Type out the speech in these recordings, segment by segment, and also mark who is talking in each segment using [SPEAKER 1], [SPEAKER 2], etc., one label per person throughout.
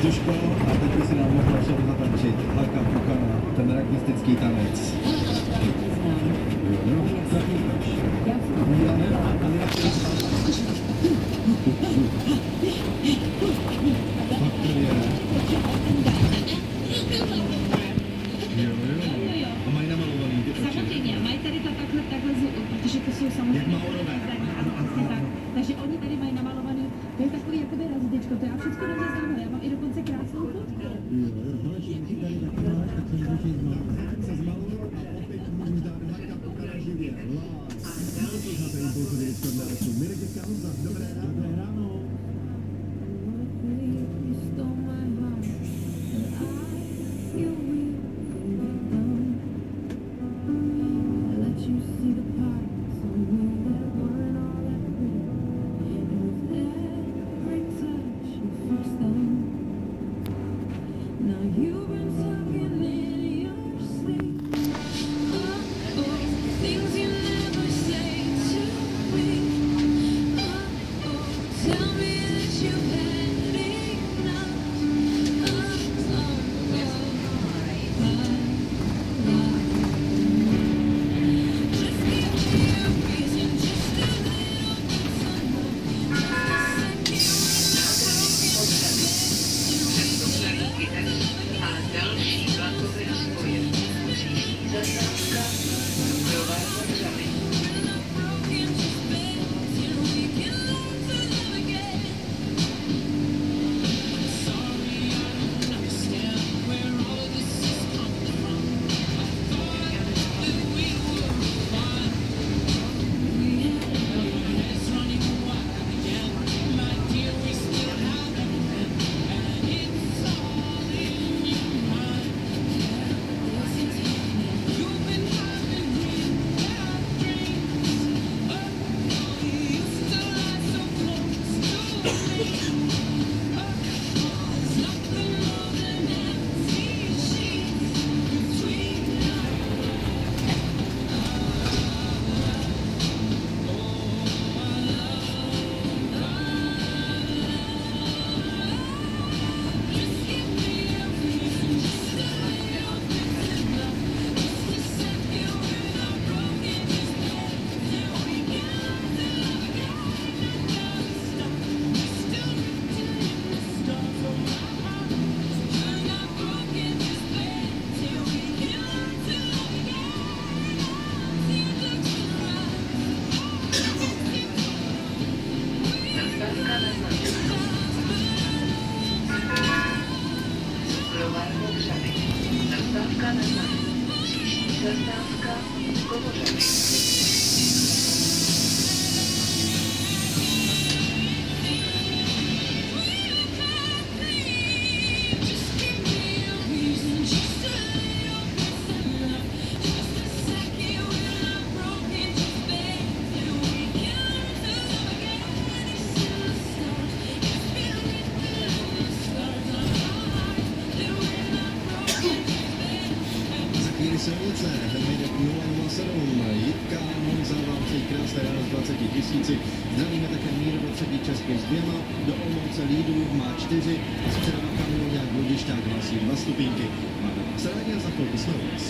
[SPEAKER 1] Duško, a teď by si nám mohla všechno zatančit. Halka Pukana, ten ragbistický tanec. Jo, zatýkaš. Já ne, ale já chci fakt to je. Jo. A mají namalovaný ty oči.
[SPEAKER 2] Samozřejmě, mají tady to takhle, protože to jsou samozřejmě...
[SPEAKER 1] Jak Maurové.
[SPEAKER 2] Tak. Takže oni tady mají namalovaný, to je takový jakoby razdičko, to já všechno dobře znám, já mám i dokonce krásnou fotku.
[SPEAKER 1] Se zmaluju a opět můžu dát Halka Pukana živě. Mirek Dětka Honza, dobré ráno. Silnice, Hedvídek 007, Jitka Honza vám přejí krásné ráno z 20 000. Zdravíme také Míru do třetí Česky s 2, do Olomouce Lídu má 4 a z Přerova Kamioňák Budišťák hlásí 2 stupínky. Máme vás rádi a za chvilku jsme u vás.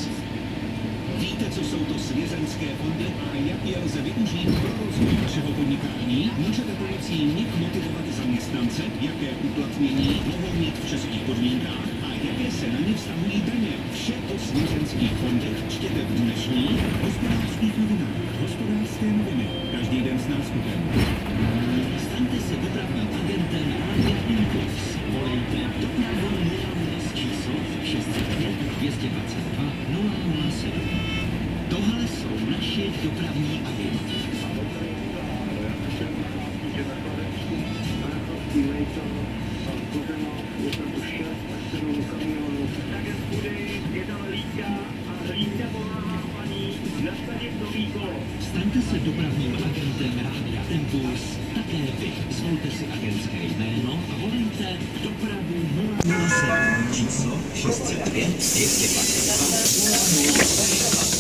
[SPEAKER 3] Víte, co jsou to svěřenské fondy a jak je lze využít pro rozvoj vašeho podnikání? Můžete pomocí nich motivovat zaměstnance, jaké uplatnění mohou mít v českých podmínkách a jaké se na ně vztahují daně. Vše o svěřenských fondech čtěte v dnešních Hospodářských novinách. Hospodářské noviny. Každý den s náskupem. Staňte se dopravním agentem Rádia Impuls. Volejte dopravu 0 číslo 605 222 007. Tohle jsou naši dopravní agenti. Staňte se dopravním agentem Rádia Impuls. Také vy zvolte si agentské jméno a volejte dopravu 007 číslo 605 222 007.